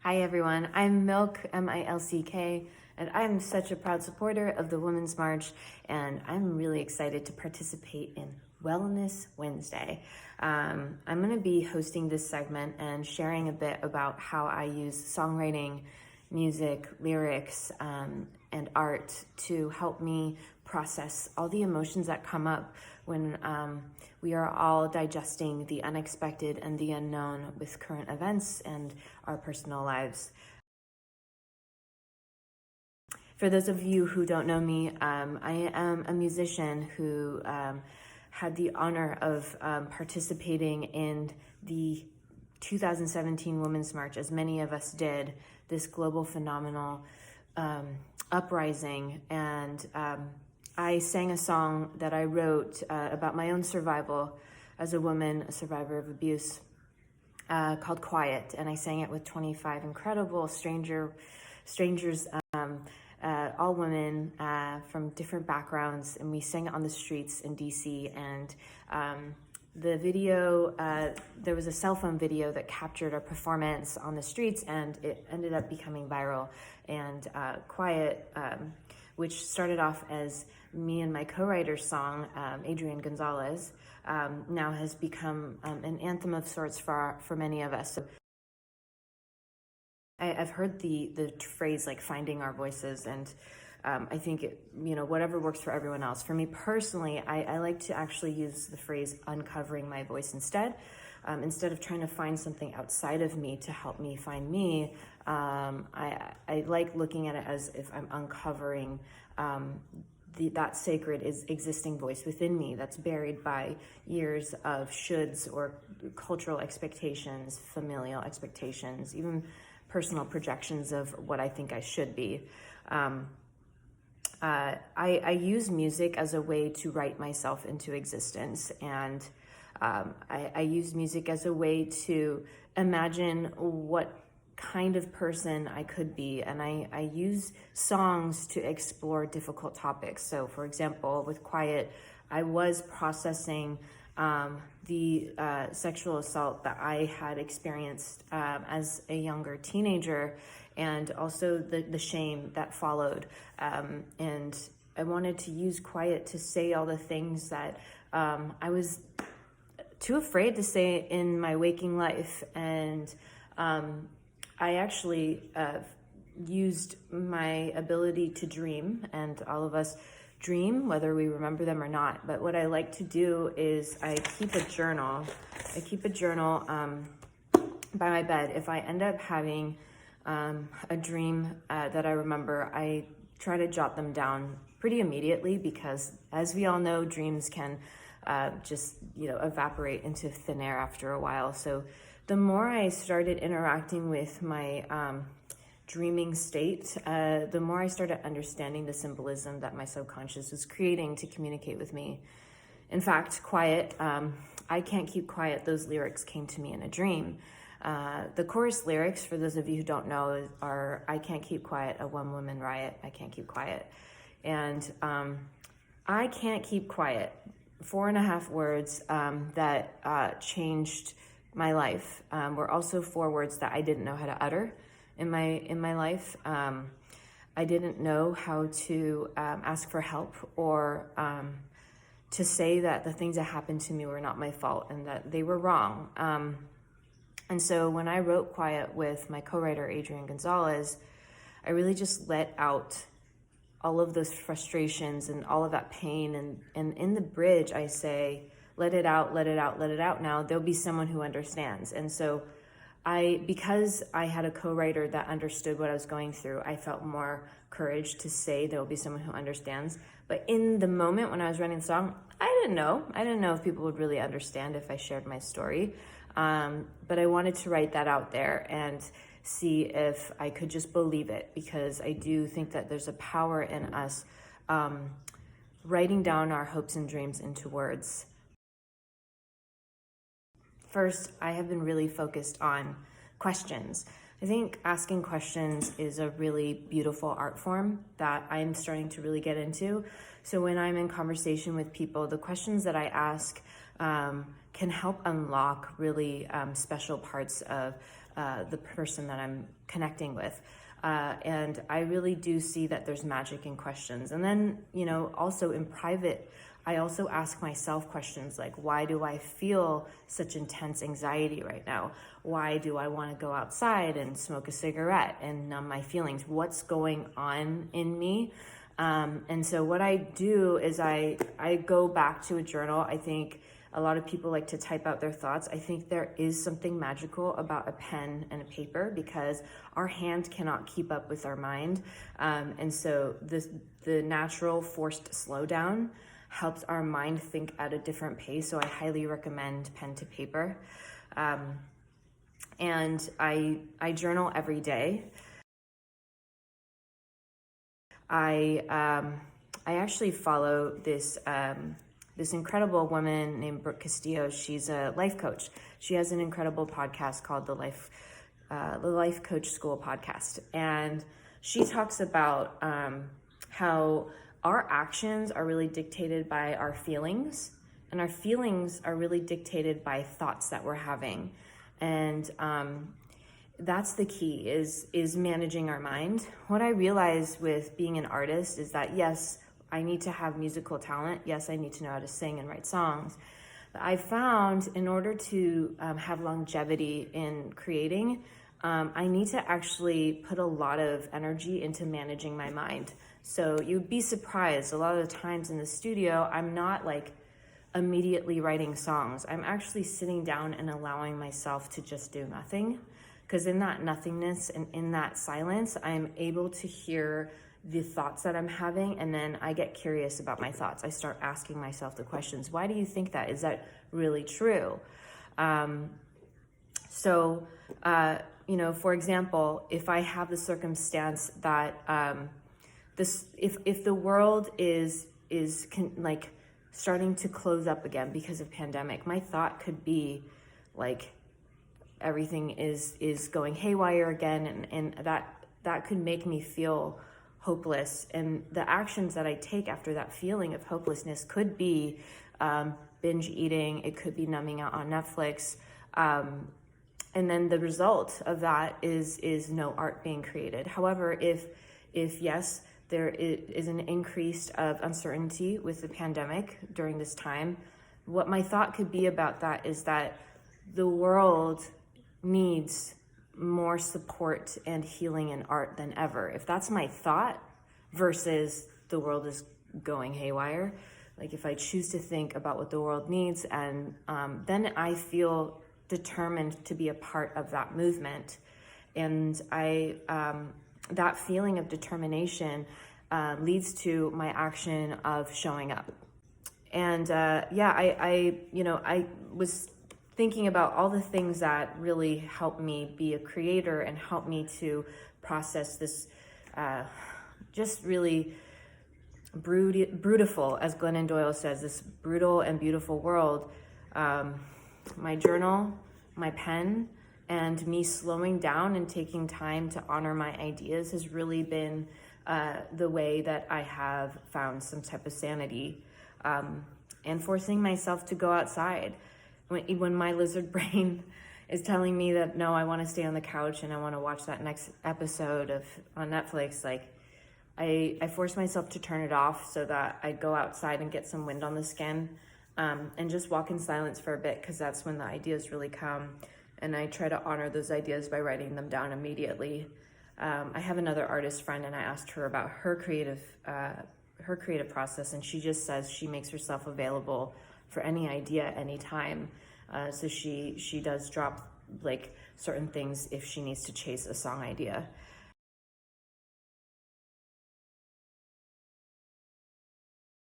Hi everyone, I'm Milk, M-I-L-C-K, and I'm such a proud supporter of the Women's March, and I'm really excited to participate in Wellness Wednesday. I'm going to be hosting this segment and sharing a bit about how I use songwriting, music, lyrics, and art to help me process all the emotions that come up when we are all digesting the unexpected and the unknown with current events and our personal lives. For those of you who don't know me, I am a musician who had the honor of participating in the 2017 Women's March, as many of us did, this global phenomenal uprising. And I sang a song that I wrote about my own survival as a woman, a survivor of abuse, called Quiet. And I sang it with 25 incredible strangers, all women from different backgrounds. And we sang it on the streets in DC. And the video, there was a cell phone video that captured our performance on the streets, and it ended up becoming viral. And Quiet, which started off as me and my co-writer's song, Adrian Gonzalez, now has become an anthem of sorts for many of us. So I've heard the phrase like finding our voices, and I think whatever works for everyone else. For me personally, I like to actually use the phrase uncovering my voice instead. Instead of trying to find something outside of me to help me find me, I like looking at it as if I'm uncovering that sacred existing voice within me that's buried by years of shoulds or cultural expectations, familial expectations, even personal projections of what I think I should be. I use music as a way to write myself into existence, and I use music as a way to imagine what kind of person I could be, and I use songs to explore difficult topics. So for example, with Quiet, I was processing the sexual assault that I had experienced as a younger teenager, and also the shame that followed. And I wanted to use Quiet to say all the things that I was too afraid to say in my waking life. And I actually used my ability to dream, and all of us dream, whether we remember them or not. But what I like to do is I keep a journal. By my bed. If I end up having a dream that I remember, I try to jot them down pretty immediately, because as we all know, dreams can just evaporate into thin air after a while. So the more I started interacting with my dreaming state, the more I started understanding the symbolism that my subconscious was creating to communicate with me. In fact, Quiet, I Can't Keep Quiet, those lyrics came to me in a dream. The chorus lyrics, for those of you who don't know, are I can't keep quiet, a one-woman riot, I can't keep quiet. And I can't keep quiet, 4.5 words that changed my life, were also 4 words that I didn't know how to utter in my life. I didn't know how to ask for help, or to say that the things that happened to me were not my fault and that they were wrong. And so when I wrote Quiet with my co-writer, Adrian Gonzalez, I really just let out all of those frustrations and all of that pain. And in the bridge, I say, let it out, let it out, let it out now. There'll be someone who understands. And so because I had a co-writer that understood what I was going through, I felt more courage to say there will be someone who understands. But in the moment when I was writing the song, I didn't know if people would really understand if I shared my story. But I wanted to write that out there and see if I could just believe it, because I do think that there's a power in us writing down our hopes and dreams into words. First, I have been really focused on questions. I think asking questions is a really beautiful art form that I'm starting to really get into. So when I'm in conversation with people, the questions that I ask can help unlock really special parts of the person that I'm connecting with. And I really do see that there's magic in questions. And then, also in private, I also ask myself questions like, why do I feel such intense anxiety right now? Why do I want to go outside and smoke a cigarette and numb my feelings? What's going on in me? And so what I do is I go back to a journal. I think a lot of people like to type out their thoughts. I think there is something magical about a pen and a paper because our hand cannot keep up with our mind. And so the natural forced slowdown helps our mind think at a different pace. So I highly recommend pen to paper. And I journal every day. I actually follow this incredible woman named Brooke Castillo. She's a life coach. She has an incredible podcast called the Life Coach School podcast. And she talks about how our actions are really dictated by our feelings, and our feelings are really dictated by thoughts that we're having. And that's the key, is managing our mind. What I realized with being an artist is that, yes, I need to have musical talent. Yes, I need to know how to sing and write songs. But I found in order to have longevity in creating, I need to actually put a lot of energy into managing my mind. So you'd be surprised, a lot of the times in the studio, I'm not like immediately writing songs. I'm actually sitting down and allowing myself to just do nothing. Because in that nothingness and in that silence, I'm able to hear the thoughts that I'm having, and then I get curious about my thoughts. I start asking myself the questions. Why do you think that? Is that really true? For example, if I have the circumstance that if the world is starting to close up again because of pandemic, my thought could be like, everything is going haywire again, and that could make me feel hopeless. And the actions that I take after that feeling of hopelessness could be binge eating, it could be numbing out on Netflix, and then the result of that is no art being created. However, if yes, there is an increase of uncertainty with the pandemic during this time, what my thought could be about that is that the world needs more support and healing and art than ever. If that's my thought versus the world is going haywire, like if I choose to think about what the world needs, and then I feel determined to be a part of that movement. And that feeling of determination leads to my action of showing up. And I was thinking about all the things that really helped me be a creator and helped me to process this just really brutal, as Glennon Doyle says, this brutal and beautiful world. My journal, my pen, and me slowing down and taking time to honor my ideas has really been the way that I have found some type of sanity, and forcing myself to go outside. When my lizard brain is telling me that, no, I want to stay on the couch and I want to watch that next episode on Netflix, like I force myself to turn it off so that I go outside and get some wind on the skin, and just walk in silence for a bit, because that's when the ideas really come. And I try to honor those ideas by writing them down immediately. I have another artist friend, and I asked her about her creative process, and she just says she makes herself available for any idea anytime. So she does drop like certain things if she needs to chase a song idea.